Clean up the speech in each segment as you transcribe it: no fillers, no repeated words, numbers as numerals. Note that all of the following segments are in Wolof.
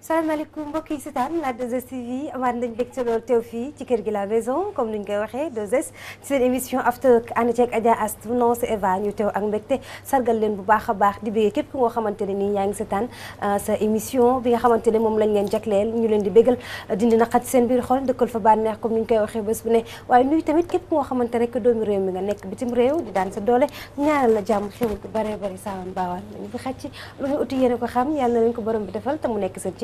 salaamaaleykum mbokk yi seetaan la 2STV amaat nañ bég ci loolu teew fii ci kër gi la maison comme ni ñu koy waxee 2S ci seen émission after ànd ceeg Adja Astou non c'est Eva ñu teew ak mbégte sargal leen bu baax a baax di bëggee képp ku nga xamante ne nii yaa ngi seetaan sa émission bi nga xamante ne moom lañ leen jagleel ñu leen di bégal dindi naqat seen biir xol dëkkal fa bànneex comme ni ñu koy waxee bés bu ne waaye nuyu tamit képp ku nga xamante rek doomu réew mi nga nekk bitim réew di daan sa doole ñaanal la jàmm xewul ko bare bari saawan baawaan lañu fi xacc lu ñu uti yéen a ko xam yàlla na leen ko borom bi defal te mu nekk seen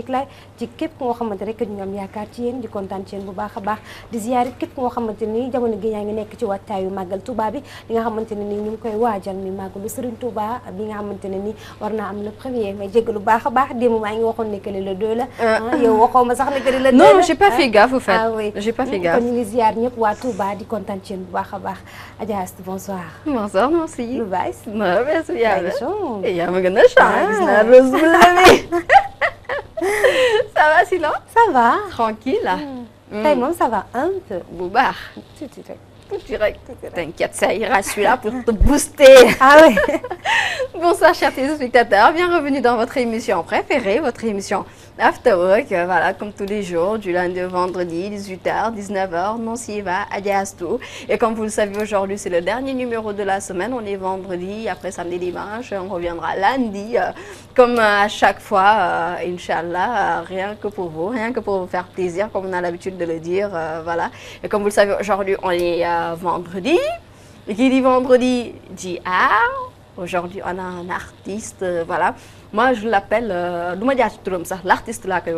ci képp ku nga xamante rek ñu am yaakaar ci yéen di kontaan ci yéen bu baax a baax di ziyaar képp ku nga xamante ni jamono gi yaa ngi nekk ci waajtaayu màggal Touba bi li nga xamante ne ni ñu ngi koy waajal mi màggalu Serigne Touba bi nga xamante ne ni war naa am le premier mais jégg lu baax a baax démb maa ngi waxoon ne que le 2 la yow waxoo ma sax ne que le 2 la non j'ai pas fait gaffe au fait oui j'ai pas fait gaffe kon ñu ngi ziyaar ñëpp waa Touba di kontaan ci yéen bu baax a baax Adja Astou bonsoir bonsoir merci lu bays merci yàlla yaa ma gën a changé gis naa rose bu levée ça va sinon ça va tranquille tey moom ça va un peu bu baax tuuti rek direct. T'inquiète, ça ira, je suis là pour te booster. Ah oui. Bonsoir chers téléspectateurs, bienvenue dans votre émission préférée, votre émission After Work, voilà, comme tous les jours, du lundi au vendredi, 18h, 19h, non s'y va, Adja Astou. Et comme vous le savez, aujourd'hui, c'est le dernier numéro de la semaine, on est vendredi, après samedi, dimanche, on reviendra lundi, comme à chaque fois, Inch'Allah, rien que pour vous faire plaisir, comme on a l'habitude de le dire, voilà. Et comme vous le savez, aujourd'hui, on est vendredi, et qui dit vendredi dit art. Aujourd'hui, on a un artiste, voilà. Moi, je l'appelle, l'artiste là que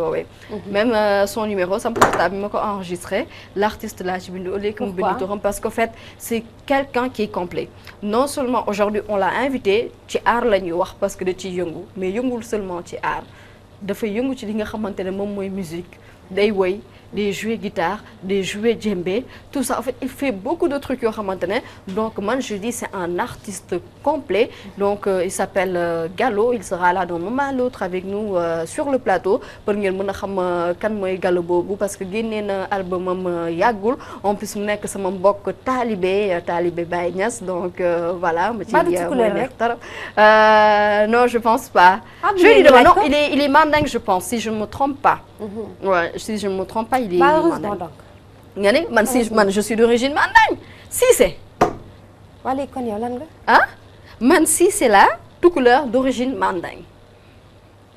même son numéro, son portable, il m'a enregistré. L'artiste là, parce qu'en fait, c'est quelqu'un qui est complet. Non seulement aujourd'hui, on l'a invité, ci art la ñuy wax parce que de ci yëngu, mais yëngul seulement ci art. Dafa yëngu ci li nga xamantene mom moy musique, day woy, des jouer guitare, des jouer djembé, tout ça. En fait, il fait beaucoup de trucs. Donc, moi, je dis c'est un artiste complet. Donc, il s'appelle Gallo. Il sera là d'un moment à l'autre avec nous sur le plateau pour nous dire kan moy Gallo bobu parce que génné na album yagul. En plus, mu nek sama mbokk talibé Baye Niass. Donc, voilà, non, je pense pas. Je lui demande non, il est mandingue, je pense, si je ne me trompe pas. Ouais, si je ne me trompe pas, il est mandingue. Je suis d'origine mandingue. Cissé. Hein? Man Cissé là, tout couleur d'origine mandingue.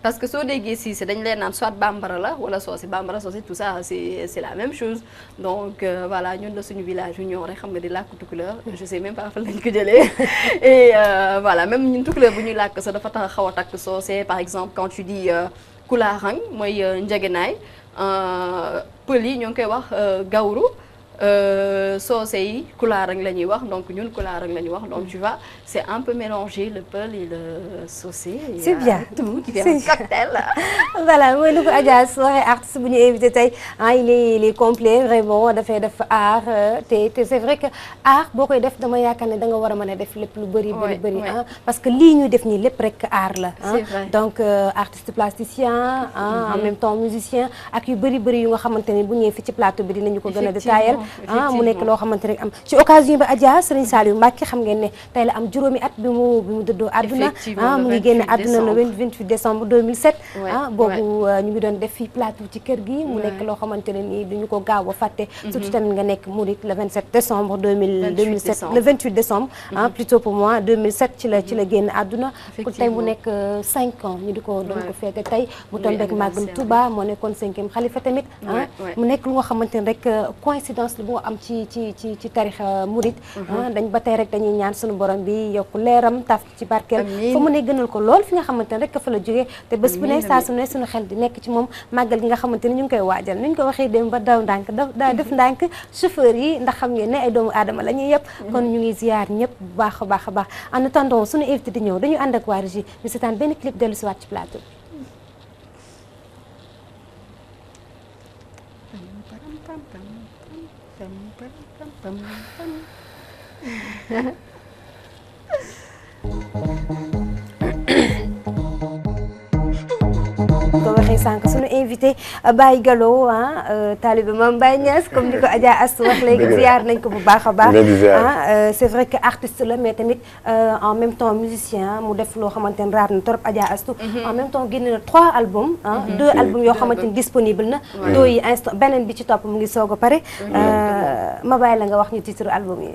Parce que si on dit Cissé, soit bambara là, ou soit c'est bambara, soit tout ça, c'est la même chose. Donc voilà, nous dans ce village, nous avons des lacs tout couleur. Je sais même pas faire que j'allais. Et voilà, même nous tout couleur, nous lacs, ça doit faire c'est par exemple quand tu dis Koularang, moi Ndjagenay. Pël yi ñoo ngi koy wax gawru soose yi kulaarang la ñuy wax donc ñun kulaarang la ñuy wax donc tu vois c'est un peu mélangé le pël et le saucé. C'est bien tout qui fait un cocktail. Voilà mooy lu ko Adja Astou waxee artiste bu ñu invité tey il est complet vraiment dafay def art te c'est vrai que art boo koy def dama yaakaar ne da nga war a mën a def lépp lu bëri parce que lii ñuy def nii lépp rek art la donc artiste plasticien en même temps musicien ak yu bëri yu nga xamante ne bu ñëwee fi ci plateau bi dinañu ko gën a détaillé mu nekk loo xamante rek am ci occasion ba Adja Serigne Saliou Mbacké xam ngeen ne tey la am juróomi at bi mu dëddoo àdduna mu ngi génne àdduna le 28 décembre 2007 boobu ñu ngi doon def fii plateau ci kër gi mu nekk loo xamante ne nii duñu ko gaaw a fàtte surtout tamit nga nekk murit le 27 décembre 2007 le 28 décembre plutôt pour moi 2007 ci la génn àdduna ku tey mu nekk 5 ans ñu di ko doon ko féete tey mu tombé ak Magal Touba moo nekkoon 5e xalifa tamit mu nekk lu nga xamante ne rek coïncidence la bu am ci tarixa murit dañ ba tey rek dañuy ñaan suñu borom bi yokk leeram taf ci barkeel fa mu ne gënal ko lool fi nga xamante ne rek fa la jógee te bés bu ne saa su ne suñu xel di nekk ci moom màggal gi nga xamante ne ñu ngi koy waajal ni ñu ko waxee dem ba daw ndànk daa def ndànk chauffeur yi ndax xam ngeen ne ay doomu aadama la ñuy yëpp kon ñu ngi ziar ñëpp bu baax a baax a baax en attendant suñu invité di ñëw dañu ànd ak waa régie ñu seetaan benn clip dellu si waat ci plateau ko waxee waxee sànq suñu invité Baye Gallo taalibe Mame Baye Niass comme ni ko Adja Astou wax léegi ziar nañ ko bu baax a baax c'est vrai que artiste la mais tamit en même temps musicien mu def loo xamante ne raar na trop Adja Astou en même temps génne na 3 albums 2 albums yoo xamante ni disponible na 2 yi instant beneen bi ci topp mu ngi soog a pare ma bàyyi la nga wax ñu titre album yi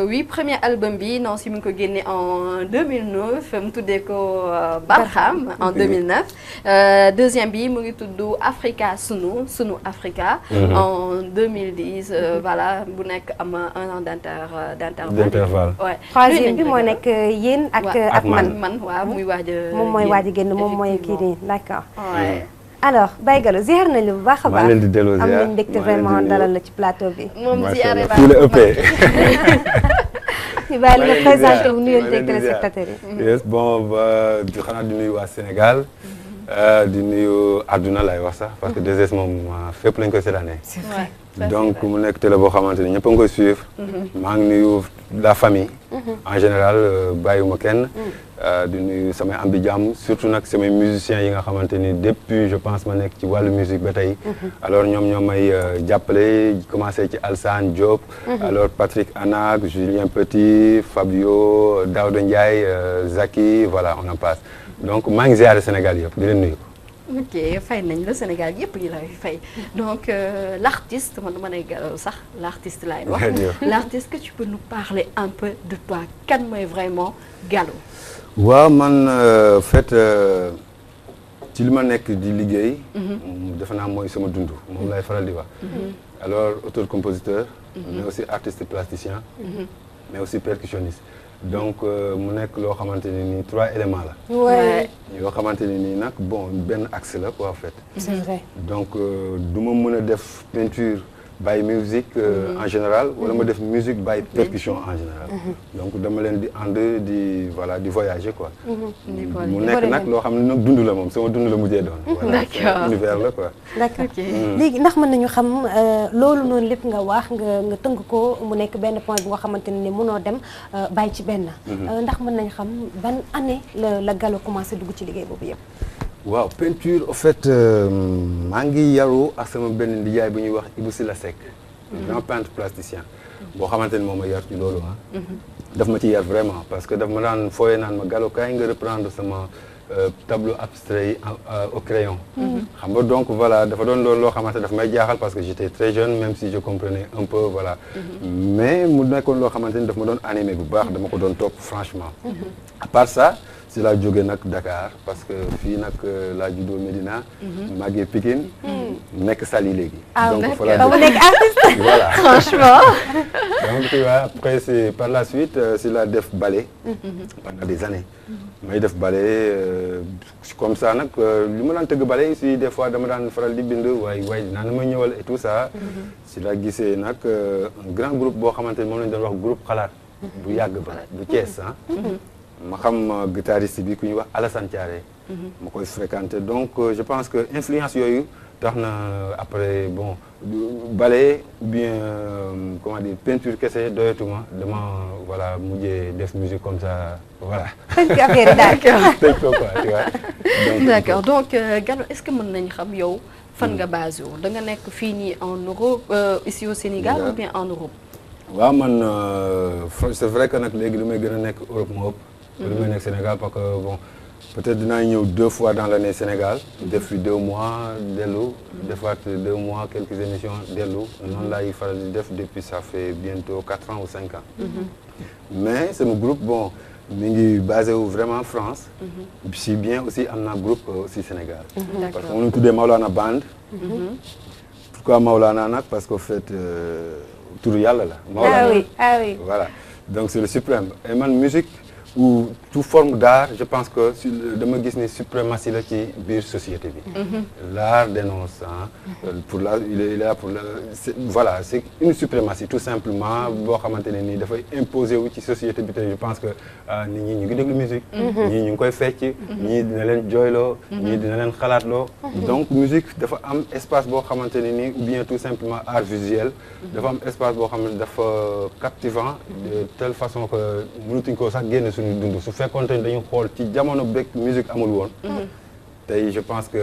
oui premier album bi Nancy mi ngi ko génne en 2009 mu tuddee ko Barham en 2009 deuxième bi mu ngi tudd Africa Sunu Africa en 2010 voilà bu nekk am 1 an d'intervalle ouais. Troisième bi moo nekk yéen ak man waaw muy waaj a moom mooy waaj a génn moom mooy kii nii d'accord alors Baye Gallo ziar nañu bu baax a baax maa leen di delloo ziar am nañu mbégte vraiment dalal la ci plateau bi moom ziare fii la ëppee ñu bàyyi la nga présenté wu nuyoonteeg téléspectateurs yi yes bon xanaa di nuyu waa Sénégal di nuyu àdduna lay wax sax parce que 2S moom fépp lañ koy seetaanee. c'est vrai donc mu nekk télé boo xamante ni ñëpp a ngi koy suivre. maa ngi nuyu la famille. en général bàyyiwuma kenn. di nuyu samay am di jàmm surtout nag samay musiciens yi nga xamante ni depuis je pense ma nekk ci wàllu musique ba tey. alors ñoom ñoo may jàppale commencé ci Alsane Diop. alors Patrick Anak Julien Petit Fabio Daouda Ndiaye Zaki voilà on en passe. donc maa ngi ziare Sénégal yëpp di leen nuyu. ok fay nañ la Sénégal yëpp ñu lay fay donc l'artiste man dama ne Gallo sax l'artiste laay wax. l'artiste que tu peux nous parler un peu de toi kan mooy vraiment Gallo. waaw man fait ci li ma nekk di liggéey. defe naa mooy sama dund moom lay faral di wax. alors auteur compositeur. mais aussi artiste plasticien. mais aussi percussionniste. donc mu nekk loo xamante ne nii 3 éléments la. ouais. yoo xamante ne nii nag bon benn axe la quoi en fait. c'est vrai. donc du ma mën a def peinture bàyyi musique en général wala ma def musique bàyyi percussion en général. donc dama leen di ànd di voilà di voyager quoi. mu nekk nag loo xam ne nag dund la moom sama dund la mujjee doon. voilà univers la quoi. d'accord léegi ndax mën nañu xam loolu noonu lépp nga wax nga tënk ko mu nekk benn point bu nga xamante ne ni mënoo dem bàyyi ci benn. ndax mën nañu xam ban année la Gallo commencé dugg ci liggéey boobu yëpp. waaw peinture au fait maa ngi yaru ak sama benn nijaay bu ñuy wax Ibou Sila Seck. grand peintre plasticien. boo xamante ni moom ma yar ci loolu daf ma ci yar vraiment parce que daf ma daan fooyee naan ma Gallo kaay nga reprendre sama tableau abstrait yi au crayon. xam nga donc voilà dafa doon loolu loo xamante daf may jaaxal parce que j'étais très jeune même si je comprenais un peu voilà. mais mu nekkoon loo xamante ni daf ma doon animé bu baax dama ko doon topp franchement. à part ça. si laa jógee nag Dakar parce que fii nag laa juddoo Médina. màggee Pikine. nekk Saly léegi. donc fa laa nekk artiste. voilà franchement. donc tu vois après c'est par la suite si laa def ballet. pendant des années. may def ballet comme ça nag li ma daan tëgg ballet aussi des fois dama daan faral di bind waaye dinaa na ma ñëwal et tout ça. si laa gisee nag un grand groupe boo xamante ni moom lañu doon wax groupe xalaat. bu yàgg ba bu Thiès ma xam guitariste bi ku ñuy wax Alassane Thiaré. ma koy fréquenter donc je pense que influence yooyu tax na après bon ballet bien comment dire peinture kese doyatuma dama voilà mujjee def musique comme ça voilà. d'accord donc Gallo est-ce que mën nañu xam yow fan nga basé wu da nga nekk fii nii en Europe ici au Sénégal ou bien en Europe. waaw man c'est vrai que nag léegi li may gën a nekk Europe moo ëpp. li may nekk Sénégal parce que bon peut-être dinaa ñëw 2 fois dans l'année Sénégal. def fi 2 mois dellu. defaat 2 mois quelques émissions dellu. noonu laay faral di def depuis ça fait bientôt 4 ans ou 5 ans. mais sama groupe bon mi ngi basé wu vraiment France. si bien aussi am na groupe aussi Sénégal. parce que moom la ñu tuddee Maolana Band. pourquoi Maolana nag parce qu'en fait turu yàlla la. ah oui ah oui. voilà donc c'est le suprême et man musique. ou toute forme d'art je pense que dama gis ni suprématie la ci biir société bi. l'art dénonce pour la il est là pour la voilà c'est une suprématie tout simplement boo xamante ne nii dafay imposer wu ci société bi te je pense que nit ñi ñu ngi déglu musique. ñii ñu ngi koy fecc. ñii dina leen jooyloo. ñii dina leen xalaatloo. donc musique dafa am espace boo xamante ne nii ou bien tout simplement art visuel. dafa am espace boo xam ne dafa captivant de telle façon que mënatuñ ko sax génne suñu dund su fekkoon te dañu xool ci jamono beeg musique amul woon. tey je pense que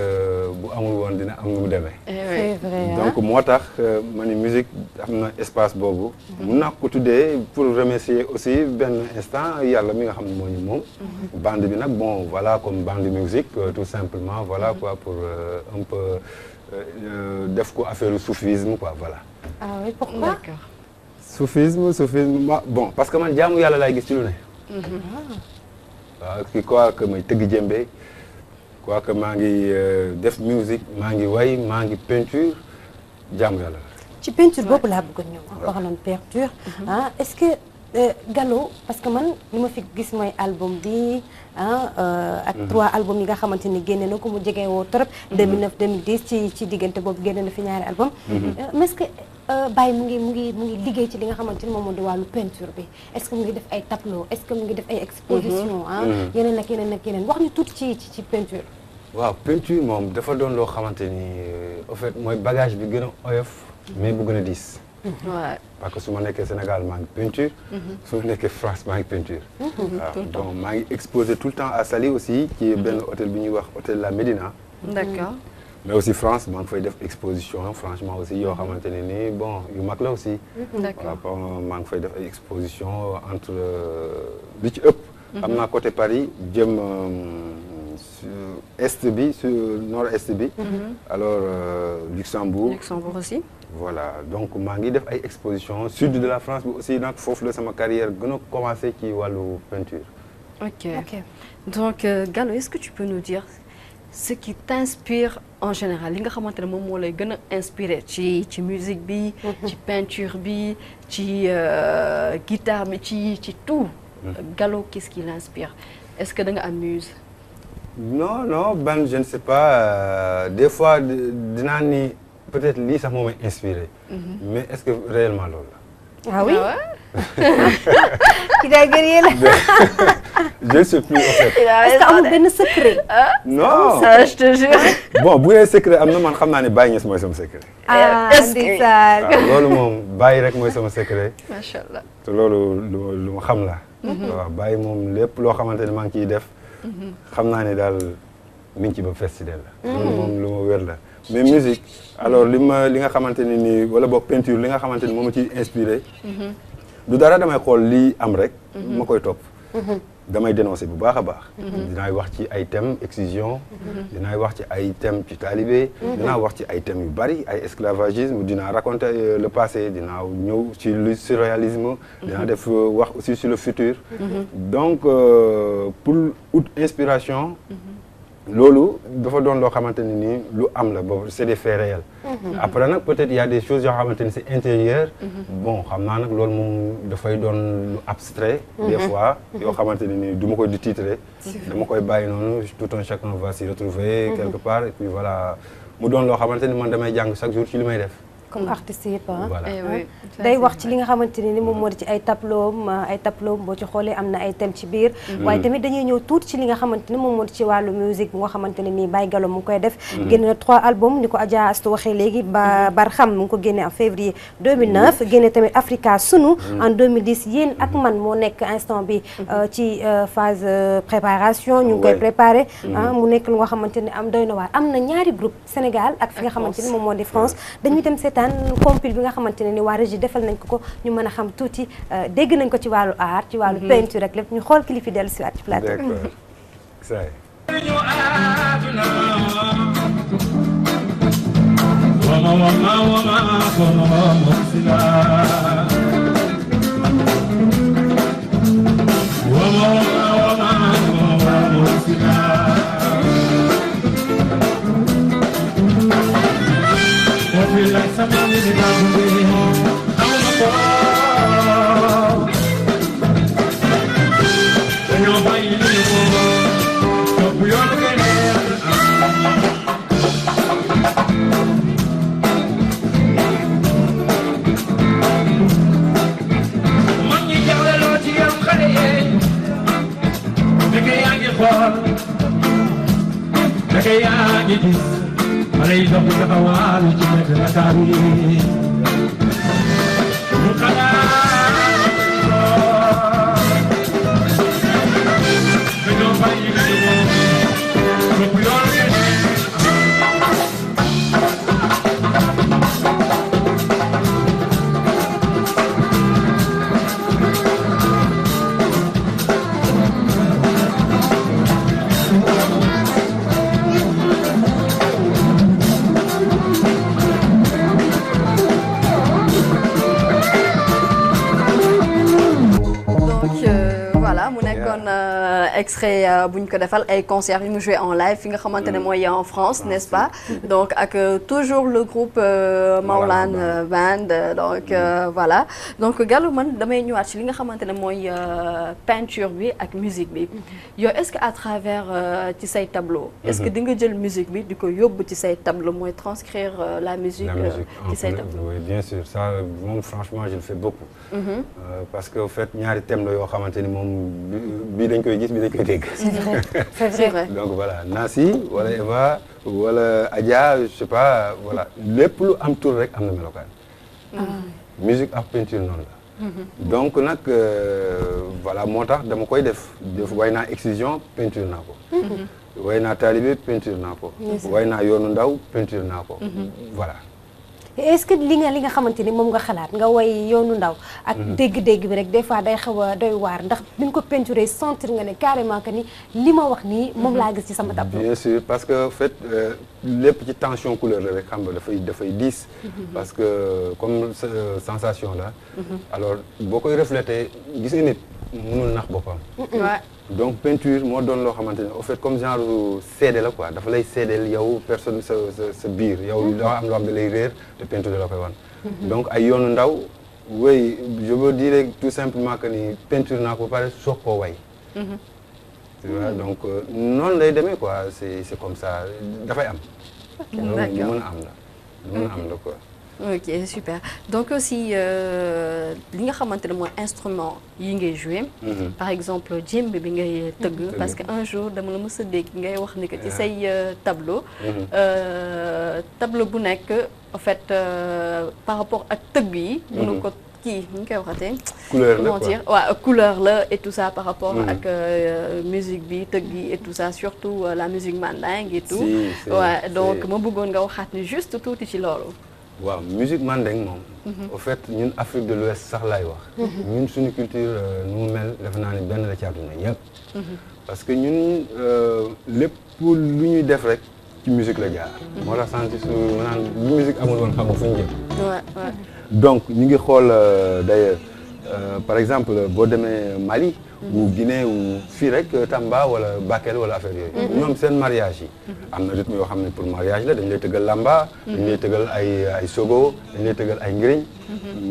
bu amul woon dina am nu mu demee. c'est vrai donc moo tax ma ni musique am na espace boobu. mun naa ko tuddee pour remercier aussi benn instant yàlla mi nga xam ne moo ñu moom. bande bi nag bon voilà comme bande musique tout simplement voilà quoi pour un peu def ko affaire soufisme quoi voilà. ah oui pourquoi. D'accord. soufisme bon parce que man jaamu yàlla laay gis ci lu ne. waaw ki quoi que may tëgg jëmbe. quoi que maa ngi def musique maa ngi way maa ngi peinture jaamu yàlla la. ci peinture boobu laa bëggoon ñëw. waxaloon peinture. est-ce que Gallo parce que man li ma fi gis mooy album bi ak 3 albums yi nga xamante ni génne na ko mu jege woo trop. 2009 2010 ci diggante boobu génne na fi ñaari album. mais est-ce que Baye mu ngi liggéey ci li nga xamante ni moom moo di wàllu peinture bi est-ce que mu ngi def ay tableau est-ce que mu ngi def ay exposition yeneen ak yeneen wax ñu tuuti ci peinture. waaw peinture moom dafa doon loo xamante ni en fait mooy bagage bi gën a oyof mais bu gën a diis. parce que su ma nekkee Sénégal maa ngi peinture. su ma nekkee France maa ngi peinture. waaw donc maa ngi exposé tout le temps à Saly aussi ci benn hôtel bi ñuy wax hôtel La Médina. D'accord. mais aussi France maa ngi fay def exposition franchement aussi yoo xamante ne ni bon yu mag la aussi. D'accord. waaw maa ngi fay def ay exposition entre li ci ëpp. am naa côté Paris jëm. est bi sur nord-est bi. alors Luxembourg aussi. voilà donc maa ngi def ay exposition sud de la France bi aussi nag foofu la sama carrière gën a commencé ci wàllu peinture. ok donc Gallo est-ce que tu peux nous dire ce qui t'inspire en général li nga xamante ne moom moo lay gën a inspiré ci musique bi. ci peinture bi ci guitare bi ci tout. Gallo qu'est-ce qui l'inspire est-ce que da nga am muse. non ben je ne sais pas des fois dinaa ni peut-être lii sax moo may inspiré. mais est-ce que réellement loolu la. ah oui ki daay gëree la. je ne sais plus en fait. est-ce que amul benn secret. non je te jure. bon bu dee secret am na man xam naa ne Baye Niass mooy sama secret. ndeysaan. waaw loolu moom Baye rek mooy sama secret. macha allah. te loolu lu ma xam la. waaw Baye moom lépp loo xamante ne maa ngi ciy def. xam naa ne daal mi ngi ci ba festival la. loolu moom lu ma wér la mais musique alors li nga xamante ne nii wala boog peinture li nga xamante ni moom ma ciy inspiré. du dara damay xool lii am rek. ma koy topp. damay dénoncer bu baax a baax. dinaay wax ci ay thèmes excision. dinaay wax ci ay thèmes ci talibé. dinaa wax ci ay thèmes yu bari ay esclavagisme dinaa raconter le passé dinaa ñëw ci le surréalisme. dinaa def wax aussi sur le futur. donc pour ut inspiration. loolu dafa doon loo xamante ne ni lu am la boobu c'est des faits réels. après nag peut-être il y a des choses yoo xamante ni c'est intérieur. bon xam naa nag loolu moom dafay doon lu abstrait. des fois yoo xamante ne ni du ma koy di titrer. dama koy bàyyi noonu tout un chacun va s'y retrouver quelque part et puis voilà mu doon loo xamante ni man damay jàng chaque jour ci li may def. comme artiste yëpp voilà day wax ci li nga xamante ne ni moom moo di ci ay tableau boo ci xoolee am na ay thèmes ci biir. waaye tamit dañuy ñëw tuuti ci li nga xamante ne moom moo di ci wàllu musique bu nga xamante ne nii Baye Gallo mu ngi koy def. génne na 3 albums ni ko Adja Astou waxee léegi Barham mu ngi ko génne en février 2009 génne tamit Africa Sunu. en 2010 yéen ak man moo nekk instant bi ci phase préparation. ñu ngi koy préparé. mu nekk lu nga xamante ne am doy na waar am na ñaari groupe Sénégal ak fi nga xamante ne moom moo di France dañuy dem compil bi nga xamante ne ni waa régie defal nañ ko ñu mën a xam tuuti dégg nañ ko ci wàllu art ci wàllu peinture ak lépp ñu xool clip yi dellu si waat ci plateau. D'accord. We're extrait bu ñu ko defal ay concerts yu mu joué en live fi nga xamante ne mooy en France n'est-ce pas donc ak toujours le groupe Maolane Band donc voilà donc Gallo man damay ñëwaat ci li nga xamante ne mooy peinture bi ak musique bi yow est-ce que à travers ci say tableau est-ce que di nga jël musique bi di ko yóbbu ci say tableau mooy transcrire la musique ci say tableau. Oui, bien sûr ça moom franchement je le fais beaucoup. Parce que au fait ñaari thèmes la yoo xamante ni moom bii dañ koy gis bii dañ koy dégg. c'est vrai donc voilà Nancy wala Eva wala Adja je sais pas voilà lépp lu am tur rek am na melokaan. musique ak peinture noonu la. donc nag voilà moo tax dama koy def way naa excision peinture naa ko. way naa taalibe peinture naa ko. way naa yoonu ndaw peinture naa ko. voilà. est-ce que li nga xamante ni moom nga xalaat nga way yoonu ndaw ak dégg-dégg bi rek des fois day xaw a doy waar ndax bi nga ko peinturé sentir nga ne carrément que ni li ma wax nii moom laa gis ci sama tableau. bien sûr parce que en fait lépp ci tension couleur la rek xam nga dafay diis. parce que comme sensation la. alors boo koy refléter gis nga nit mënul nax boppam. donc peinture moo doon loo xamante ne au fait comme genre seede la quoi dafa lay seedeel yow personne sa biir yow doo am loo xam ne lay réer te peinture la koy wan. donc ay yoonu ndaw oui je veux dire tout simplement que ni peinture naa ko ba pare soog koo way. tu vois donc noonu lay demee quoi c'est comme ça dafay am. d'accord lu mën a am la lu mën a am la quoi. ok super donc aussi li nga xamante ne mooy instrument yi ngay jouer par exemple djembe bi ngay tëgg parce que un jour dama la mës a dégg ngay wax ni que ci say tableau tableau bu nekk en fait par rapport ak tëgg yi mënu ko kii ñu koy waxatee couleur la comment dire waaw couleur la et tout ça par rapport ak musique bi tëgg yi et tout ça surtout la musique mandingue et tout waaw donc ma bëggoon nga waxaat ni juste tuuti ci loolu. waaw musique mandingue moom. au fait ñun Afrique de l'Ouest sax laay wax. ñun suñu culture nu mu mel defe naa ne benn la ci àdduna yëpp. parce que ñun lépp lu ñuy def rek ci musique la jaar. moo tax sànq su ma naan bu musique amul woon xam nga fu ñu jëm. donc ñu ngi xool d'ailleurs par exemple boo demee Mali. ou Guinée ou fii rek Tamba wala Bakel wala affaire yooyu. ñoom seen mariage yi. am na rythme yoo xam ne pour mariage la dañ lay tëggal lamba. dañ lay tëggal ay sogo dañ lay tëggal ay ngiriñ.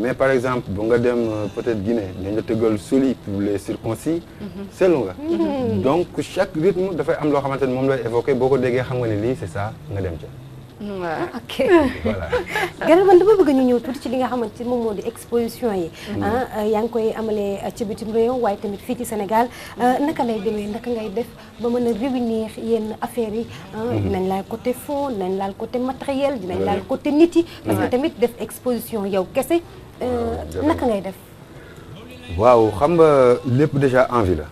mais par exemple bu nga dem peut-être Guinée dañ la tëggal soli pour les circoncis. seetlu nga. donc chaque rythme dafay am loo xamante ne moom lay évoqué boo ko déggee xam nga ne lii c'est ça nga dem ca. ok voilà. Gallo man dama bëgg ñu ñëw tuuti ci li nga xamante ni moom moo di exposition yi. yaa ngi koy amalee ci bitim réew waaye tamit fii ci Sénégal naka lay demee naka ngay def ba mën a réunir yenn affaires yi. dinañ laal côté fond dinañ laal côté matériel dinañ laal côté nit yi. parce que tamit def exposition yow kese naka ngay def. waaw xam nga lépp déjà envie la.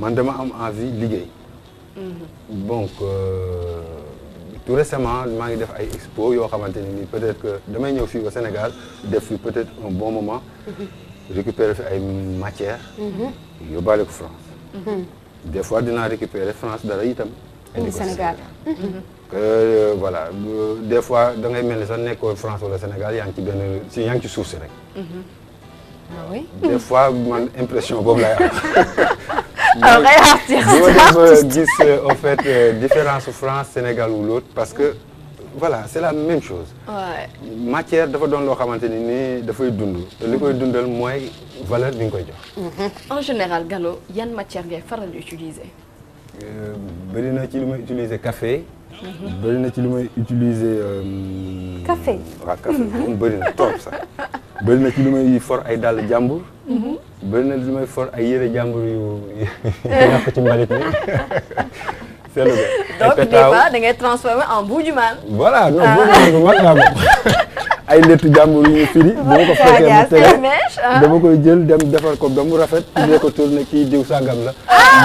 man dama am envie liggéey. donc. tout récemment maa ngi def ay expo yoo xamante ne nii peut-être que damay ñëw fii au Sénégal def fi peut-être un bon moment récupérer fi ay matières yóbbaale ko France des fois dinaa récupérer France dara itam indi Sénégal que voilà des fois da ngay mel ni sax nekkoo France wala Sénégal yaa ngi ci suuf si rek ah oui des fois man impression boobu laay am alors ngay artiste gis en fait différence France Sénégal ou l'autre parce que voilà c'est la même chose. matière dafa doon loo xamante ni nii dafay dund te li koy dundal mooy valeur bi nga koy jox. en général Gallo yan matière ngay faral di utiliser. bëri na ci lu may utiliser café. bëri na ci lu may utiliser. café waaw café moom bëri na trop sax. bëri na ci lu may for ay dàll jàmbur. bëri na lu may for ay yére jàmbur yu ñàkk ci mbalit mi. c'est le donc des fois da ngay transformer en buujumaan. voilà non boobu mag naa ko ay lettu jàmbur yu ñu firi. bu ma ko fekkee mu tege dama koy jël dem defar ko ba mu rafet. tuddee ko tourné kii diw sàngam la.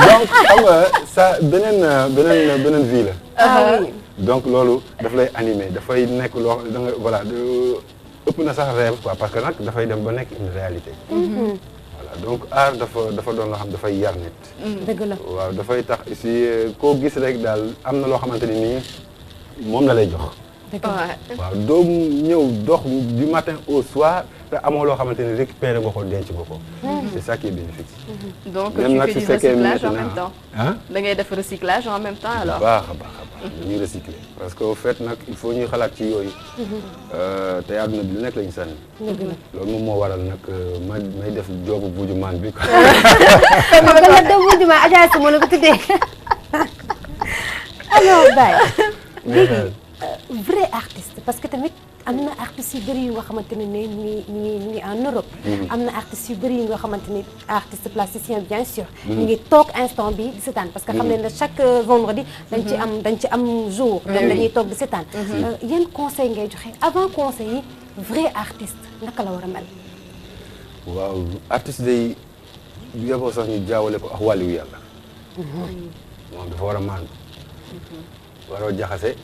donc xam nga ça beneen vie la. donc loolu daf lay animer dafay nekk loo da nga voilà ëpp na sax rêve quoi parce que nag dafay dem ba nekk une réalité. voilà donc art dafa doon loo xam dafay yar nit. dëgg la waaw dafay tax ici koo gis rek daal am na loo xamante ni nii moom la lay jox. waaw doo ñëw dox du matin au soir te amoo loo xamante ni récupéré nga ko denc nga ko. c'est ça qui est bénéfique. Donc Même tu nag fais su du fekkee recyclage en maintenant, même temps. ah da ngay def recyclage en même temps alors. baax a baax dañuy recycler parce que au fait nag il faut ñuy xalaat ci yooyu. te àdduna bi lu nekk lañu sànni. loolu moom moo waral nag may def joobu buuju maan bi quoi. xam nga la dem buuju maan Adja Astou moo la ko tuddee. alors Baye léegi vrai artiste parce que tamit am na artistes yu bëri yu nga xamante ne ni ñu ngi en Europe. am na artistes yu bëri yu nga xamante ni artiste plasticien bien sûr. ñu ngi toog instant bi di seetaan parce que xam nañ ne chaque vendredi. dañ ci am jour. ñoom dañuy toog di seetaan. yan conseil ngay joxe avant conseil yi vrai artiste naka la war a mel. waaw artiste day yóbboo sax ñu jaawale ko ak wàllu yàlla. moom dafa war a maandu. waroo jaxase.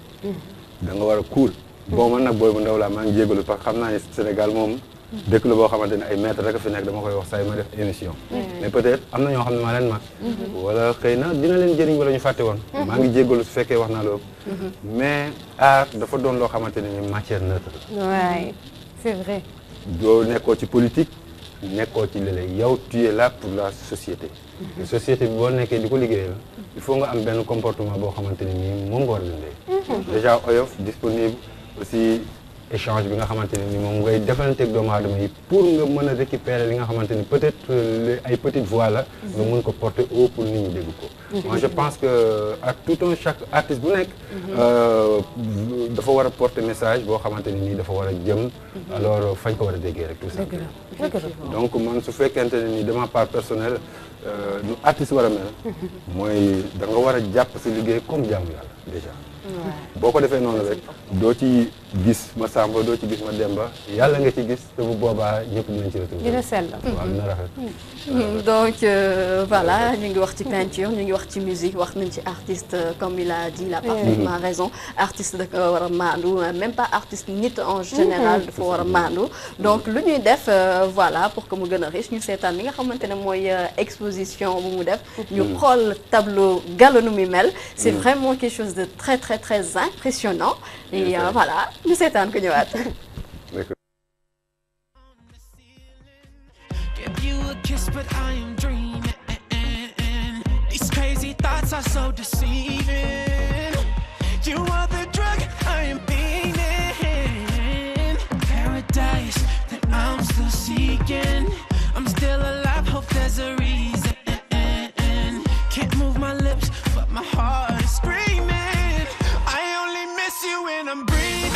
da nga war a cool. bon man nag booy bu ndaw laa maa ngi jégalu parce que xam naa ne Sénégal moom dëkk la boo xamante ne ay maître rek a fi nekk dama koy wax saa yi ma def émission. mais peut-être am na ñoo xam ne maa leen mag. wala xëy na dina leen jëriñ wala ñu fàtte woon. maa ngi jégalu su fekkee wax naa loolu. mais art dafa doon loo xamante ne ni matière neutre la. waay c'est vrai. doo nekkoo ci politique nekkoo ci léeg-léeg yow tu es là pour la société. société bi boo nekkee di ko liggéeyal il faut nga am benn comportement boo xamante ne nii moom nga war a dundee. déjà oyof disponible. aussi échange bi nga xamante ne ni moom ngay defalanteeg doomu aadama yi pour nga mën a récupérer li nga xamante ni peut-être ay petites voix la nga mën ko porter haut pour nit ñi dégg ko. moi je pense que ak tout un chaque artiste bu nekk dafa war a porter message boo xamante ne nii dafa war a jëm alors fañ ko war a déggee rek tout simplement. donc man su fekkente ne ni de ma part personnelle nu artiste war a mel mooy da nga war a jàpp si liggéey comme jaamu yàlla déjà. boo ko defee noonu rek doo ci gis ma Samba doo ci gis ma Demba yàlla nga ci gis te bu boobaa ñëpp dinañ ci retrouver. dina sell. waaw dina rafet. donc voilà ñu ngi wax ci peinture ñu ngi wax ci musique wax nañ ci artiste comme il a dit il a parfaitement raison artiste da ko war a maandu même pas artiste nit en général dafa war a maandu donc lu ñuy def voilà pour que mu gën a riche ñu seetaan li nga xamante ne mooy exposition bu mu def. ñu xool tableau Gallo nu muy mel. c'est vraiment quelque chose de très très très impressionnant et voilà ñu seetaan ko ñëwaat. Give you a kiss, but I am dreaming. These crazy thoughts are so deceiving. You are the drug I am feeling. Paradise that I'm still seeking. I'm still alive, hope there's a reason. Can't move my lips, but my heart is screaming. I only miss you when I'm breathing.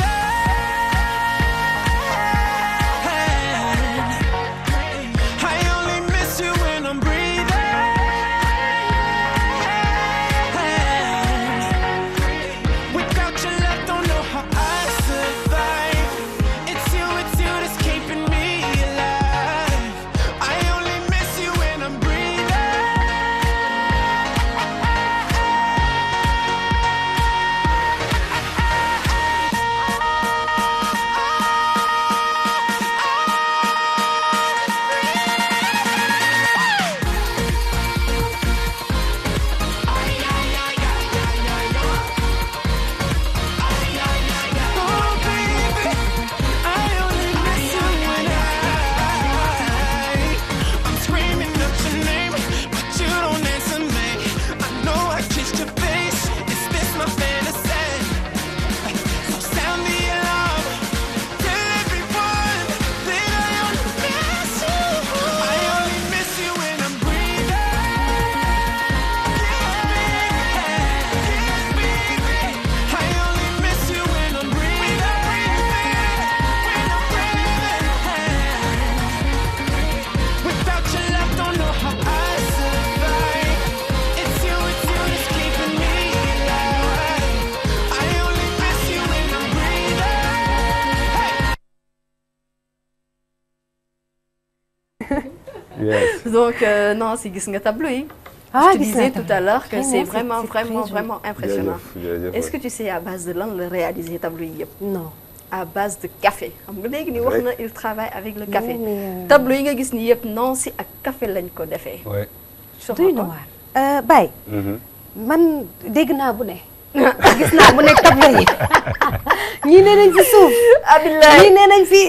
Yes. Donc non si gis nga tableau yi. Je te disais tout à l'heure que c'est vraiment impressionnant. Est-ce que tu sais à base de lan la réaliser tableau yi yëpp? Non. À base de café xam nga léegi nii wax na il travaille avec le café. tableau yi nga gis ni yëpp non si ak café lañ ko defee. oui. doy na waar. Baye. man dégg naa bu ne. gis naa bu nekk tableau yi. ñii nee nañ fi suuf. abillahi ñii nee nañ fi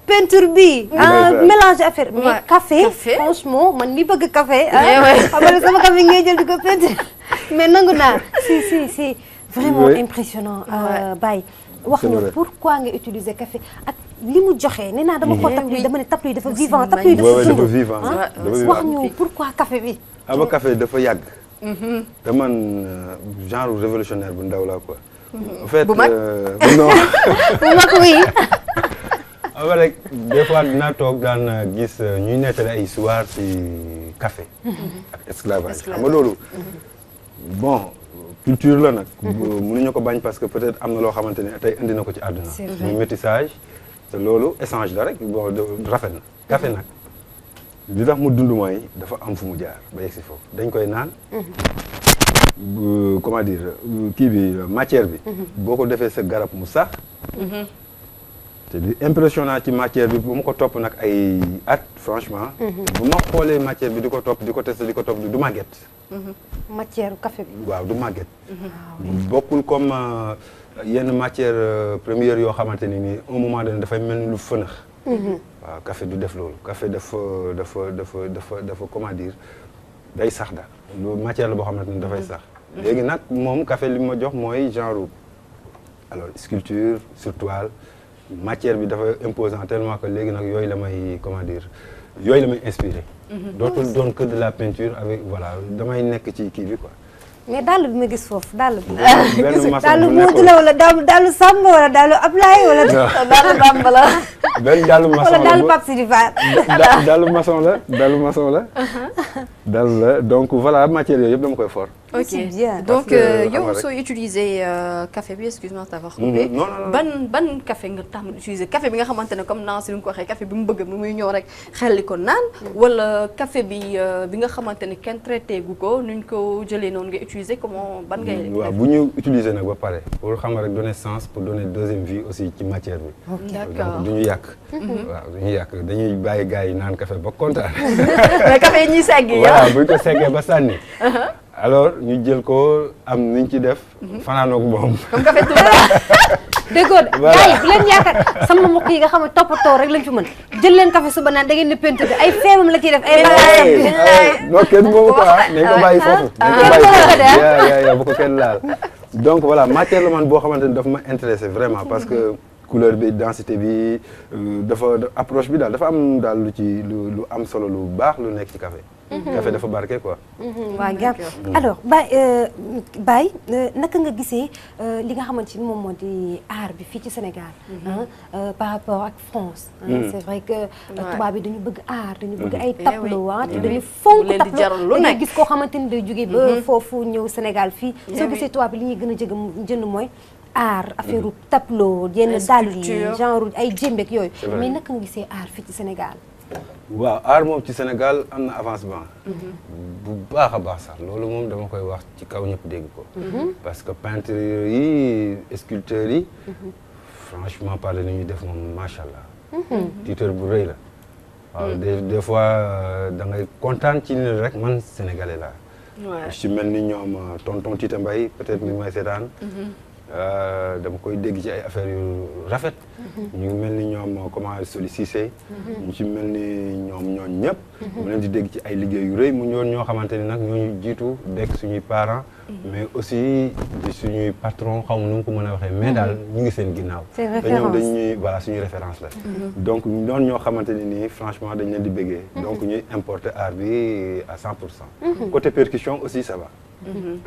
peinture bi mélange affaire mais Ouais. café Café. franchement man mi bëgg café ouais. xam nga sama café ngay jël di ko peinture mais nangu naa si vraiment Oui. impressionnant Ouais. Baye wax C'est nga vrai. pourquoi nga utiliser café ak li mu joxe nee naa dama ko tapis dama ne tapis dafa vivant C'est tapis dafa magnifique. dund Dafa vivant, ah. dafa vivant. wax ñu pourquoi café bi ama café dafa yàgg. te man genre révolutionnaire bu ndaw la quoi. en fait Bu mag? non. bu mag oui en fait rek des fois dinaa toog daan gis ñuy nettali ay histoire ci café. ak esclavage xam nga loolu. bon culture la nag. mënuñu ko bañ parce que peut-être am na loo xamante ne tey indi na ko ci àdduna. C'est vrai. muy métissage te loolu échange la rek bon rafet na. café nag li tax mu dund mooy dafa am fu mu jaar ba yegg si foofu dañ koy naan. comment dire kii bi matière bi. boo ko defee sa garab mu sax. te li impressionnant ci matière bi bu ma ko topp nag ay at franchement. bu ma xoolee matière bi di ko topp di ko testé di ko topp du màgget. matière café bi waaw du màgget. bokkul comme yenn matière première yoo xamante ni nii un moment donné dafay mel ni lu fënax. waaw café du def loolu café dafa comment dire day sax daal lu matière la boo xamante ni dafay sax. léegi nag moom café li ma jox mooy genre alors sculpture sur toile matière bi dafa imposant tellement que léegi nag yooyu la may comment dire yooyu la may inspiré. dootul doon que de la peinture avec voilà damay nekk ci kii bi quoi. mais dàll bi ma gis foofu dàll bi benn maçon dàll bu Moodu nekkoon la wala dàllu Samba wala dàllu Ablaye wala daal Bamba la. benn dàllu maçon wala la dàllu Pape Sidi Fall dàllu maçon la dàllu maçon la. dàllu la donc voilà matière yooyu yëpp dama koy fort. ok C'est bien. donc Parce que, yow rek. sooy utiliser café bi excuse-moi d'avoir coupé. non non non. ban café nga tàmm utiliser café bi nga xamante ne comme Nancy lu nga ko waxee café bi mu bëgg mu muy ñëw rek xelli ko naan. wala café bi nga xamante ne kenn traité gu ko nuñ ko jëlee noonu nga utiliser comment ban ngay. waaw bu ñu utiliser nag ba pare pour xam nga rek donner sens pour donner deuxième vie aussi ci matière bi. D'accord. donc du ñu yàq. waaw du ñu yàq dañuy bàyyi gars yi naan café ba kontaan. mais café yi ñuy segg yi voilà bu ñu ko seggee ba sànni. alors ñu jël ko am niñ ci def. fanaanoog moom. comme café Touba. déggoo de Voilà. gars yi bu leen yaakaar sama mbokk yi nga xam ne toppatoo rek lañ fi mën jël leen café suba naan da ngeen di peinture ay feebam la ciy def ay bagages non kenn moomu ko nañ ko bàyyi foofu. nañ ko bàyyi foofu yaa bu ko kenn laal. donc voilà matière la man boo xamante ni daf ma intéressé vraiment parce que couleur bi densité bi dafa approche bi daal dafa am daal lu ci lu am solo lu baax lu nekk ci café. café dafa barke quoi. waaw gàpp alors Baye naka nga gisee li nga xamante ni moom moo di art bi fii ci Sénégal par rapport ak France c'est vrai que tubaab bi dañu bëgg art dañu bëgg ay tableau te dañu fonk leen di jaral lu tableau dañuy nekk. gis koo xamante ni day jógee ba foofu ñëw Sénégal fii soo gisee tubaab bi li ñuy gën a jënd mooy art affaire tableau yenn dàll yi sculpture. genre ay jémbek yooyu C'est vrai. mais naka nga gisee art fii ci Sénégal waaw art moom ci Sénégal am na avancement. bu baax a baax sax loolu moom dama koy wax ci kaw ñëpp dégg ko. parce que peintre yi sculpteurs yi. franchement parler ni ñuy def moom macha allah. titre bu rëy la. waaw des fois da ngay kontaan ci ni rek man sénégalais laa. Ouais. ci mel ni ñoom tonton Tita Mbaye peut-être mi may seetaan. dama koy dégg ci ay affaires yu rafet. ñu ngi mel ni ñoom comment Soli Cissé. ñu ci mel ni ñoom ñëpp. mu leen di dégg ci ay liggéey yu rëy mu ñoon ñoo xamante ni nag ñooñu jiitu dekk suñuy parents. mais aussi di suñuy patron xaw ma nu mu ko mën a waxee. mais daal ñu ngi seen ginnaaw. C'est te ñoom référence. dañuy voilà suñuy référence la. donc doon ñoo xamante ni nii franchement dañ leen di bëggee. donc ñuy importer art bi à 100%. côté percussion aussi ça va.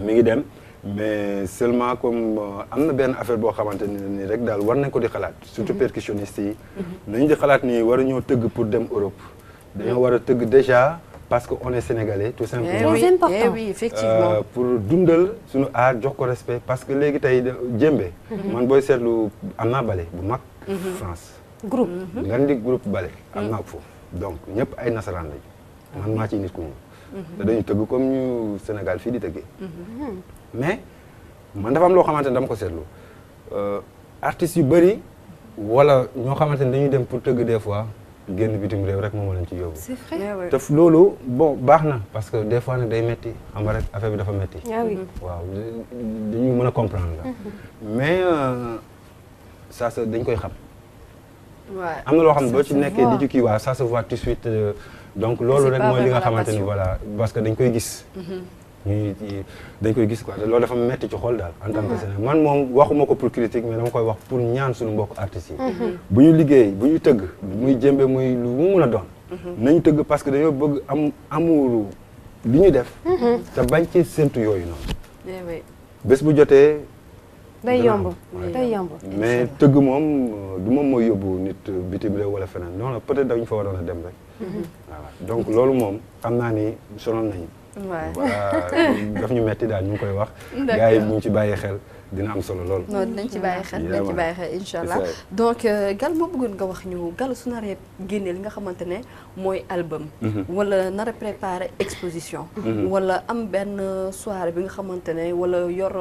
mi ngi dem. mais seulement comme am na benn affaire boo xamante ni rek daal war nañ ko di xalaat surtout percussionnistes yi nañu di xalaat ni waruñoo tëgg pour dem Europe dañoo war a tëgg déjà parce que on est sénégalais tout simplement oui. important. Eh oui effectivement. pour dundal suñu art jox ko respect parce que léegi tey jémbe man booy seetlu am naa bale bu mag France groupe ngan di groupe bale am naa ko foofu donc ñëpp ay nasaraan lañu man maa ciy nit ku ñuul te dañu tëgg comme ñu Sénégal fii di tëggee mais man dafa am loo xamante ne dama ko seetlu artistes yu bëri wala ñoo xamante ne dañuy dem pour tëgg des fois génn bitim réew rek moom lañ ci yóbbu. c'est vrai Eh ouais. te loolu bon baax na parce que des fois nag day metti xam nga rek affaire bi dafa metti ah oui waaw dañuy mën a comprendre la mais ça dañ koy xam am na loo xam ne boo ci nekkee di ci kii waa ça se voit tout de suite donc loolu rek mooy li nga xamante ni voilà parce que dañ koy gis dañ koy gis quoi loolu dafa metti ci xol daal en tant que Sénégal man moom waxuma ko pour critique mais dama koy wax pour ñaan suñu mbokk artistes yi bu ñu liggéey bu ñu tëgg muy jëmbe muy lu mu mun a doon nañu tëgg parce que dañoo bëgg amuuru li ñu def te bañ ci séntu yooyu noonu bés bu jotee day yomb day yomb mais tëgg moom du moom mooy yóbbu nit bitim réew wala feneen non peut-être dañu fa waroon a dem rek voilà donc loolu moom xam naa ni sonal nañu voilà daf ñu metti daal ñu ngi koy wax gars yi bu ñu ci bàyyee xel dina am solo lool. non dinañ ci bàyyi xel dinañ ci bàyyi xel incha allah donc Gal moo bëggoon nga wax ñu Gal su naree génnee li nga xamante ne mooy album. wala nar a préparer exposition. wala am benn soirée bi nga xamante ne wala yor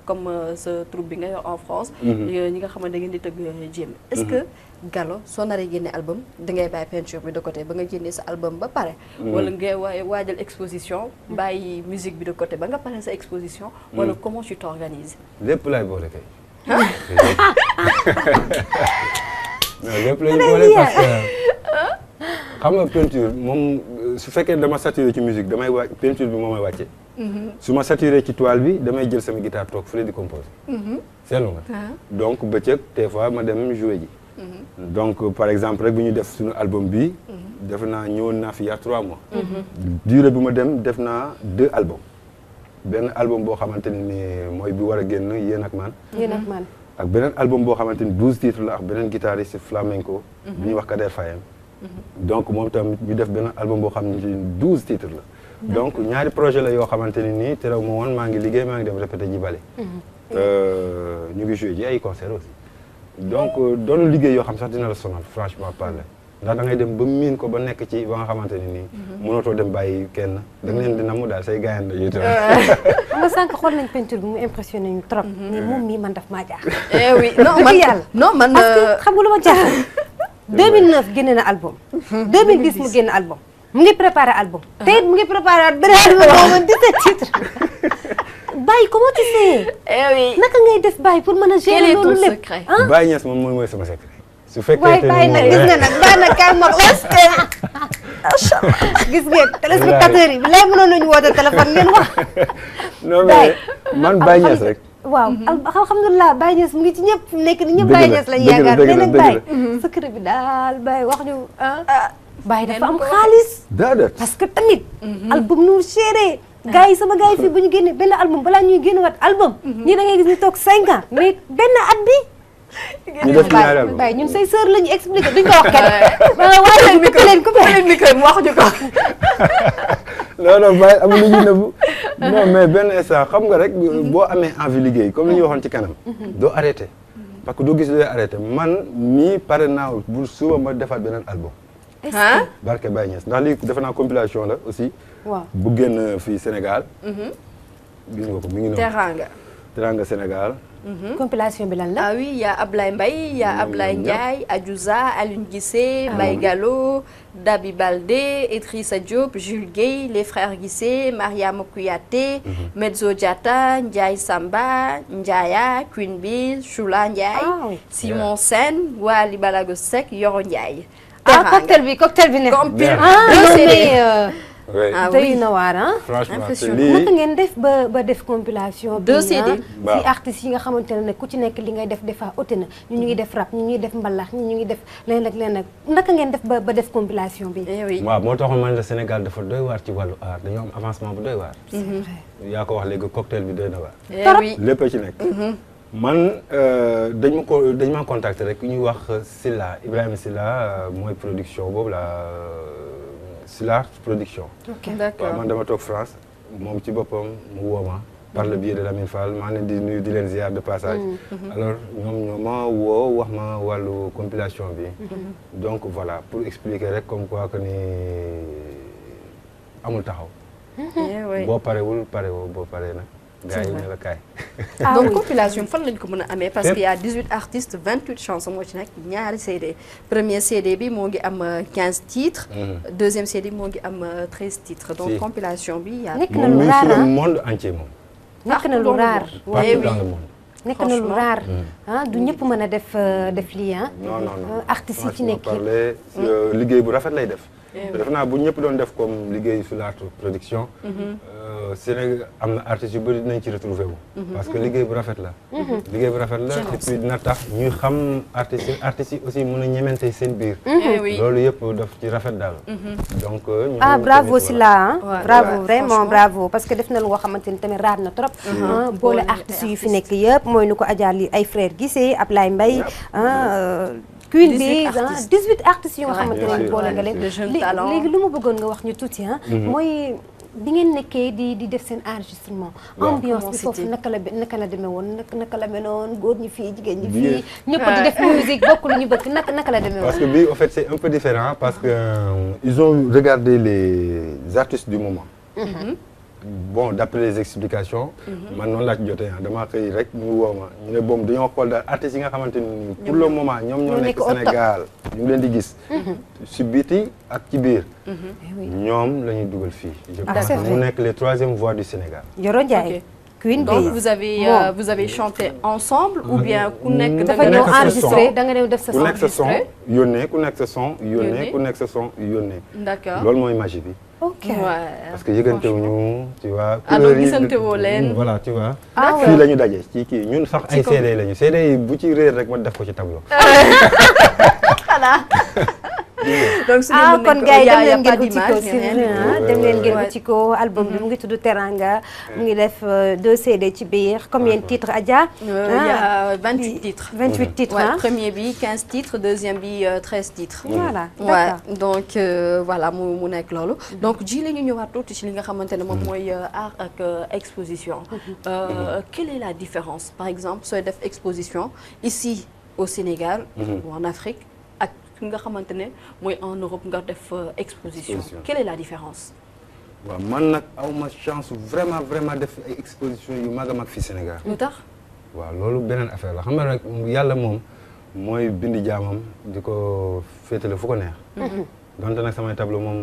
comme sa troupe bi nga yor en France. ñi nga xamante ne ngeen di tëgg jéem. est-ce que Gallo soo naree génne album dangay bàyyi peinture bi de côté ba nga génnee sa album ba pare. wala ngay waajal exposition bàyyi musique bi de côté ba nga pare sa exposition. wala comment tu t'organises. lépp laay boole kay. non lépp laay boole parce que xam nga peinture moom su fekkee dama saturé ci musique damay peinture bi moo may wàcce. su ma saturé ci toile bi damay jël sama guitare toog fële di composer. seetlu nga. donc bëccëg des fois ma dem jouer ji. donc par exemple rek bu ñu def suñu album bi def naa ñëwoon naa fi il y a 3 mois. durée bi ma dem def naa 2 albums. benn album boo xamante ni mooy bi war a génn yéen ak man. yéen ak man. ak beneen album boo xamante ni 12 titres la ak beneen guitariste flamenco. bu ñuy wax Kader Fayem. donc moom tamit ñu def beneen album boo xam ne 12 titres la. donc ñaari projet la yoo xamante ni nii terew ma woon maa ngi liggéey maa ngi dem répété ji bale. ñu ngi joué ji ay concert aussi. donc doonu liggéey yoo xam sax dina la sonal franchement parler. ndax da ngay dem ba miin ko ba nekk ci ba nga xamante ni nii. mënatoo dem bàyyi kenn da nga leen di namm daal say gaayan la ñuy tëral. xam nga sànq xool nañ peinture bi mu impressionné ñu trop. mais moom mii man daf maa jaaxal. eh oui non man yàlla non man. parce que xam nga lu ma jaaxal. 2009 génne na album. 2010 mu génn album. mu ngi préparé album. te it mu ngi préparé beneen album boo mën 17 titres. Baye comment tu sais. eh oui naka ngay def Baye pour mën a gérer loolu lépp. Baye Niass moom mooy sama secret. su fekkee waaye Baye nag gis nga nag Baye nag kaay mag la. macha allah gis ngeen téléspectateurs yi lay mënoon nañu woote téléphone ngeen wax. non mais man Baye Niass rek. waaw alhamdulilah Baye Niass mu ngi ci ñëpp nekk ni ñëpp Baye Niass lañu yaakaar mais nag Baye secret bi daal Baye wax ñu Baye dafa am xaalis. parce que tamit. album nu mu chéré. gars yi sama gars yi fii bu ñu génnee benn album balaa ñuy génne wat album. ñii da ngay gis ñu toog 5 ans mais benn at bi. ñu def ñaari album Baye ñun say sœur la ñu expliqué duñ ko wax kenn. waaye coupé leen micro mu waxuñu ko. non non Baye amul lu ñu nëbbu non mais benn instant xam nga rek boo amee envie liggéey comme li ñu waxoon ci kanam. doo arrêté parce que doo gis looy arrêté man mii pare naa bu suba ma defaat beneen album. barke Baye Niass ndax lii defe naa compilation la aussi. waaw bu génn fii Sénégal. gis nga ko mi ngi noonu. Teranga Sénégal. compilation bi lan la. ah oui y' a Ablaye Mbaye y' a Ablaye Ndiaye Adiouza Alioune Guissé Baye Gallo Dabi Baldé Idrissa Diop Jules Guèye les frères Guissé Mariama Kouyaté Medzo Diatta Ndiaye Samba Ndiaya Queen Bee Choula Ndiaye Simon Sène Wally Balago Seck Yoro Ndiaye. cocktail bi ne. doy na waar ah. franchement naka ngeen def ba def compilation. 2 CD. si artistes yi nga xamante ne ku ci nekk li ngay def defa ôté na ñu ngi def rap ñu ngi def mbalax ñu ngi def leneen ak leneen naka ngeen def ba def compilation bi. waaw moo taxoon man la Sénégal dafa doy waar ci wàllu art dañoo am avancement bu doy waar. yaa ko wax léegi cocktail bi doy na waar. torop lépp ci nekk. man dañ ma contacté rek ñuy wax Silla Ibrahima Silla mooy production boobu la Silla production. d'accord waaw man dama toog France moom ci boppam mu woo ma par le biais de Lamine Fall maa ngi leen di nuyu di leen ziar de passage. alors ñoom ñoo ma woo wax ma wàllu compilation bi. donc voilà pour expliquer rek comme quoi que ni amul taxaw. boo parewul parewoo boo paree nag. gars yi ne la kaay. donc compilation fan lañ ko mën a amee parce que y a 18 artistes 28 chansons moo ci nekk ñaari CD. premier CD bi moo ngi am 15 titres. deuxième CD moo ngi am 13 titres. donc compilation bi y a. nekk na lu raar le monde entier moom. nekk na lu raar. partout dans le monde. nekk na lu raar du ñëpp mën a def lii non artistes yi ci nekk parler liggéey bu rafet lay def. def naa bu ñëpp doon def comme liggéey sur la production. Sénégal am na artistes yu bëri dinañ ci retrouver wu. parce que liggéey bu rafet la. liggéey bu rafet la et puis dina tax ñuy xam artistes yi aussi mën a ñemente seen biir. loolu yëpp daf ci rafet daal. donc bravo Sylla bravo vraiment bravo parce que def na lu nga xamante ni tamit raar na trop. boole artistes yu fi nekk yëpp mooy nu ko Adja li ay frères Guissé Ablaye Mbaye Queen Biz 18 artistes yu nga xamante ne boole nga leen léegi lu ma bëggoon nga wax ñu tuuti mooy bi ngeen nekkee di def seen enregistrement ambiance bi foofu naka la demee woon naka la meloon góor ñi fii jigéen ñi fii ñëpp di def musique bokk lu ñu bëgg naka la demee woon parce que bii en fait c'est un peu différent parce que ils ont regardé les artistes du moment. Bon d'après les explications. man noonu laa ci jotee damaa xëy rek ñu woo ma ñu ne boobu dañoo xool daal artistes yi nga xamante ni pour le moment ñoom ñoo nekk Sénégal ñu ngi leen di gis. si biti ak ci biir. ñoom la ñuy dugal fii. je pense que mu nekk les troisième voix du Sénégal. Yoro Ndiaye. Queen Biz donc vous avez chanté ensemble ou bien ku nekk dafa ñëw enregistré da nga ñëw def sa son ku nekk sa son yónnee ku nekk sa son yónnee ku nekk sa son yónnee. d'accord loolu mooy magie bi. ok parce que yëgante wuñu tu vois. alors gisante woo leen. voilà tu vois. fii la ñu daje ci kii ñun sax ay CD lañu CD yi bu ci réer rek ma def ko ci tableau. donc kon gars yi dem leen ngeen uti ko dem leen ngeen uti ko album bi mu ngi tudd Teranga mu ngi def 2 CD ci biir combien de titres Adja. il y a 28 titres. 28 titres premier bi 15 titres deuxième bi 13 titres. voilà d'accord donc voilà mu nekk loolu. donc ji la ñu ñëwaat tuuti ci li nga xamante ne moom mooy art ak exposition. Quelle est la différence par exemple sooy def exposition ici au Sénégal. ou en Afrique. ki nga xamante ne mooy en Europe nga def exposition. Quelle est la différence. waaw man nag aw ma chance vraiment def ay exposition yu mag a mag fii Sénégal. lu tax. waaw loolu beneen affaire la xam nga nag yàlla moom mooy bindi jaamam di ko féetale fu ko neex. donte nag samay tableau moom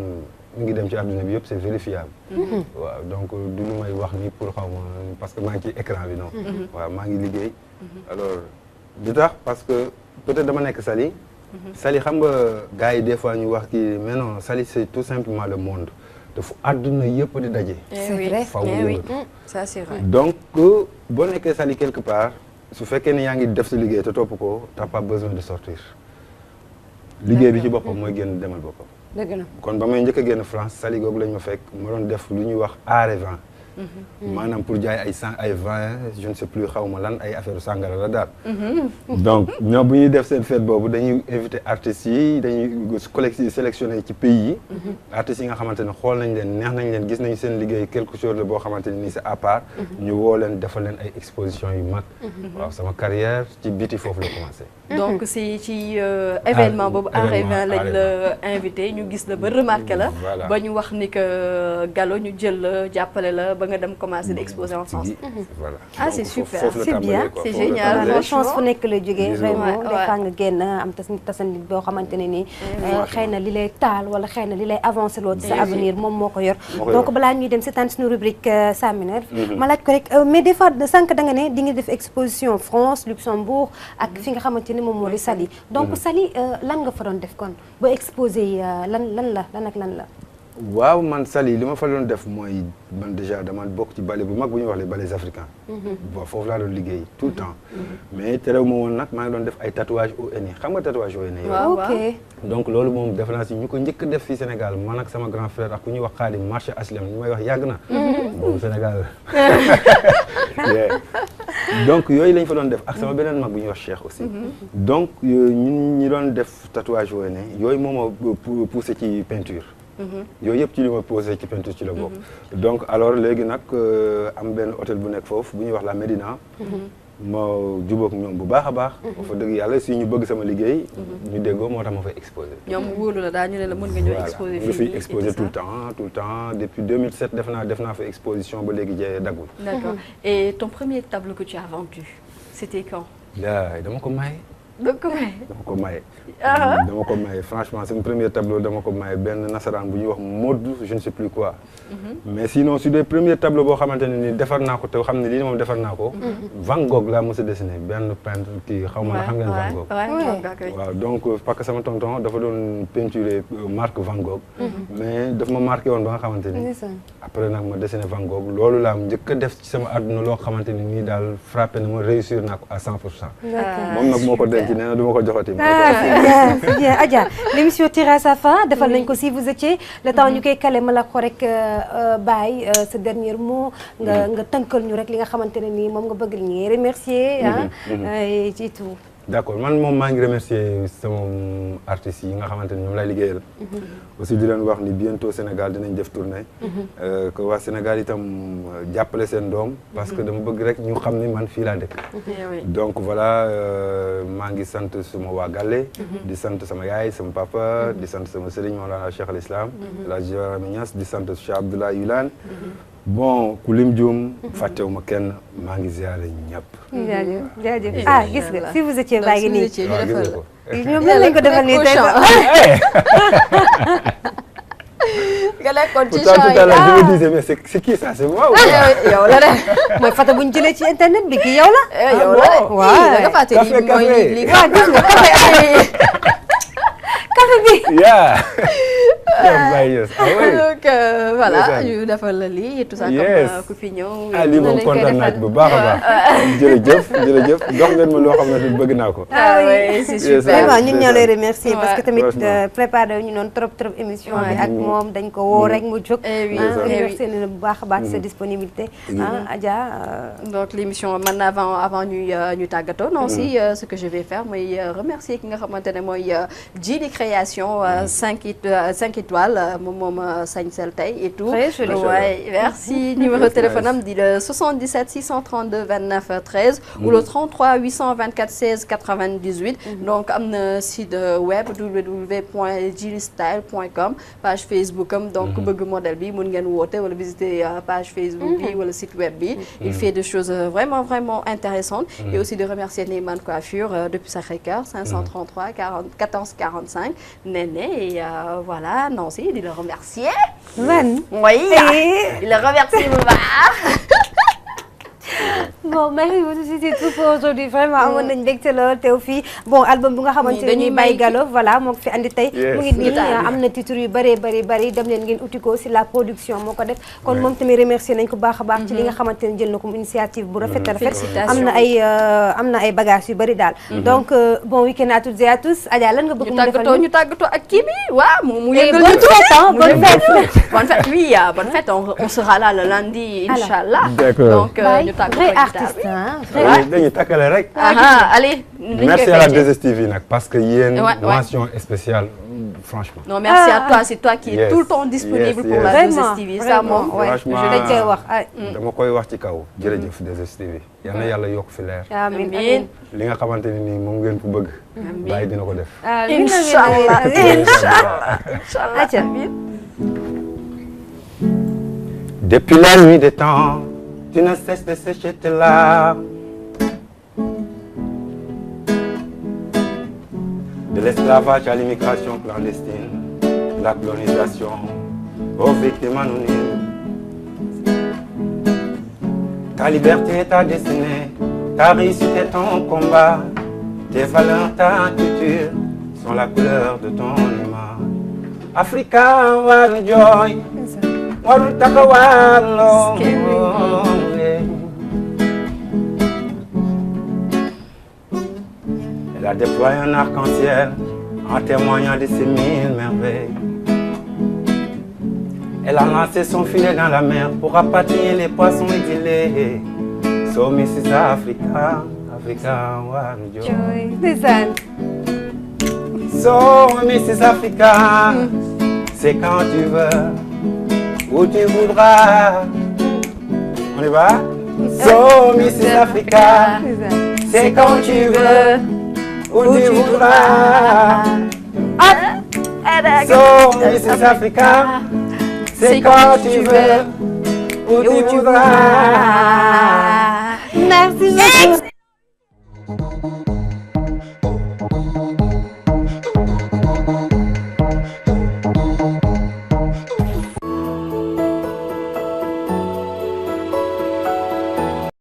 mi ngi dem ci àdduna bi yëpp c'est vérifiable. waaw donc du lu may wax ni pour xaw ma parce que maa ngi ci écran bi non. waaw maa ngi liggéey. alors di tax parce que peut-être dama nekk Saly. Saly xam nga gars yi des fois ñu wax kii mais non Saly c'est tout simplement le monde dafa àdduna yëpp di daje. c'est vrai faw mu ça c'est vrai. donc boo nekkee Saly quelque part su fekkee ne yaa ngi def sa liggéey te topp ko t'as pas besoin de sortir. liggéey bi ci boppam mooy génn demal boppam. dëgg la kon ba may njëkk a génn France Saly googu lañ ma fekk ma doon def lu ñuy wax art et vin. maanaam pour jaay ay vin je ne sais plus xaw ma lan ay affaire sangara la daal. donc ñoom bu ñuy def seen fête boobu dañuy invité artistes yi dañuy collecté sélectionné ci pays yi. artistes yi nga xamante ne xool nañ leen neex nañ leen gis nañ seen liggéey quelque chose la boo xamante ne nii c'est à part. ñu woo leen defal leen ay exposition yu mag. waaw sama carrière ci biti foofu la commencé. donc si ci événement boobu art et vin lañ la invité ñu gis la ba remarqué la. ba ñu wax ni que Gallo ñu jël la jàppale la. ba nga dem commencer d'exposer en France. voilà ah c'est super c'est bien c'est génial la chance fu nekk la jógee vraiment des fois nga génn am tasanit boo xamante ne nii xëy na li lay taal wala xëy na li lay avancer loo ci sa avenir moom moo ko yor donc balaa ñuy dem seetaan suñu rubrique Saminer ma laaj ko rek mais des fois sànq da nga ne di nga def exposition France Luxembourg ak fi nga xamante ne moom moo di Saly donc Saly lan nga fa doon def kon ba exposé lan la waaw man Saly li ma fa doon def mooy man déjà dama bokk ci ballet bu mag bu ñuy wax les ballets africains. bon foofu laa doon liggéey tout le temps. mais terew ma woon nag maa ngi doon def ay tatouage au henné xam nga tatouage au henné. waaw ok donc loolu moom def naa si ñu ko njëkk def fii Sénégal man ak sama grand frère ak ku ñuy wax Khadim marché HLM ñu may wax yàgg na. boobu Sénégal. donc yooyu lañ fa doon def ak sama beneen mag bu ñuy wax Cheikh aussi. donc ñun ñi doon def tatouage au henné yooyu moom moo poussé ci peinture. yooyu yëpp ci li ma posé ci peinture ci la bokk. donc alors léegi nag am benn hôtel bu nekk foofu bu ñuy wax la Médina. ma jubóog ñoom bu baax a baax. fa dëgg yàlla si ñu bëgg sama liggéey. ñu déggoo moo tax ma fay exposé. ñoom wóolu la daal ñu ne la mën nga ñëw exposé fii. nga fiy exposé tout le temps depuis 2007 def naa fa exposition ba léegi jee daggul. d'accord et ton premier tableau que tu as vendu c'était quand. dama ko may. dama ko maye franchement c'est mon premier tableau dama ko maye benn nasaraan bu ñuy wax mode je ne sais plus quoi. mais sinon su dee premier tableau boo xamante ne ni defar naa ko te xam ne lii moom defar naa ko. Van Gogh laa mos a dessiné benn peintre kii xaw ma xam ngeen Van Gogh. waaw donc parce que sama tonton dafa doon peinturer marque Van Gogh. mais daf ma marqué woon ba nga xamante ni. après nag ma dessiné Van Gogh loolu laa njëkk a def ci sama àdduna loo xamante ni nii daal frappé na ma réussir naa ko à 100%. moom nag moo ko denc nee na du ma ko joxati. c'est bien Adja l'émission tire à sa fin defal nañ ko si vous étiez le temps ñu koy kale ma la ko rek bàyyi ce dernier mot nga tënkal ñu rek li nga xamante ne nii moom nga bëgg li ñuy remercier ci tout. d'accord man moom maa ngi remercier sama artistes yi nga xamante ni ñoom lay liggéeyal. aussi di leen wax ni bientôt Sénégal dinañ def tournée. que waa Sénégal itam jàppale seen doom. parce que dama bëgg rek ñu xam ni man fii laa dëkk. donc voilà maa ngi sant suma waa Galle. di sant sama yaay sama papa. di sant sama sëriñ Mawlana Cheikh al Islam. la Ibrahima Niass di sant Cheikh Abdoulaye Wilane. bon ku lim juum fàttewuma kenn maa ngi ziare ñëpp. jaajëf gis nga si vous étiez baa ngi nii. waaw gis nga ko. ñoom lan lañ ko defal nii tey nga nekkoon ci pourtant tout à l'heure je me disais mais c'est qui ça c'est moi ou yow la de. mooy photo bu ñu jëlee ci internet bi kii yow la. yow la de. waaw da nga fàtte lii mooy lii. waaw gis nga café bi. donc voilà ñu defal la lii tout ça comme ku fi ñëw. lii moom kontaan naa ci bu baax a baax. jërëjëf dox ngeen ma loo xam ne bëgg naa ko. oui c'est super. vraiment ñun ñoo lay remercier parce que tamit préparé ñu noonu trop émission bi ak moom dañ ko woo rek mu jóg. remercier na bu baax a baax sa disponibilité. Adja. donc l'émission man avant ñu tàggatoo. non si ce que je vais faire mooy remercier ki nga xamante ne mooy Djily Création 5 étoiles moom sañsel tey et tout. très joli. ouais merci numéro de téléphone am di le 77 632 29 13 ou le 33 824 16 98. donc am na site web www.djilystyle.com page Facebook am donc bëgg modèle bi mun ngeen woote wala visiter page Facebook bi wala site web bi. il fait des choses vraiment intéressantes. et aussi de remercier Neyman Coiffure depuis Sacré-Cœur 533 14 45 Néné et voilà Nancy di la remercier. man. oui di la remercier bu baax. bon merci beaucoup c'est tout pour aujourd'hui vraiment amoon nañu mbégte lool teew fii bon album bu nga xamante ne ñuy May Gallo voilà moo ko fi andi tey mu ngi nii am na titre yu bëree dem leen ngeen uti ko si la production moo ko def kon moom tamit remercier nañ ko baax a baax ci li nga xamante ne jël na ko initiative bu rafet a rafet am na ay bagages yu bëri daal donc bon week-end à toutes et à tous Adja lan nga bëgg mu defal ñu tàggatoo ak kii bi waaw mu yëngal bonne fête bonne fête oui bonne fête on sera là le lundi inchallah donc ñu tàggatoo artiste hein dañuy takkale rek. allez. merci à la 2STV nag parce que yéen mention spéciale franchement. non merci à toi c'est toi qui est tout le temps disponible pour la 2STV ça moom franchement je dañ koy wax dama koy wax ci kaw jërëjëf 2STV yal na yàlla yokk fi leer. amiin li nga xamante ne nii moom ngeen ko bëgg. bàyyi dina ko def. inchallah depuis la nuit des temps tu ne cesses de sécher tes larmes. De l'esclavage à l'immigration clandestine, la colonisation aux victimes anonymes. Ta liberté est ta destinée, ta réussite est ton combat, tes valeurs, ta culture sont la couleur de ton image. Africa, waru joy, waru takawalo. Elle a déployé un arc-en-ciel en témoignant de ses 1000 merveilles. Elle a lancé son filet dans la mer pour rapatrier les poissons exilés. So Mrs. Africa, Africa, waru joy. So Mrs. Africa, c'est quand tu veux, où tu voudras. On y va? So Mrs. Africa, c'est quand tu veux, où tu voudras. So Mrs. Africa, c'est quand tu veux, où tu voudras. Merci beaucoup.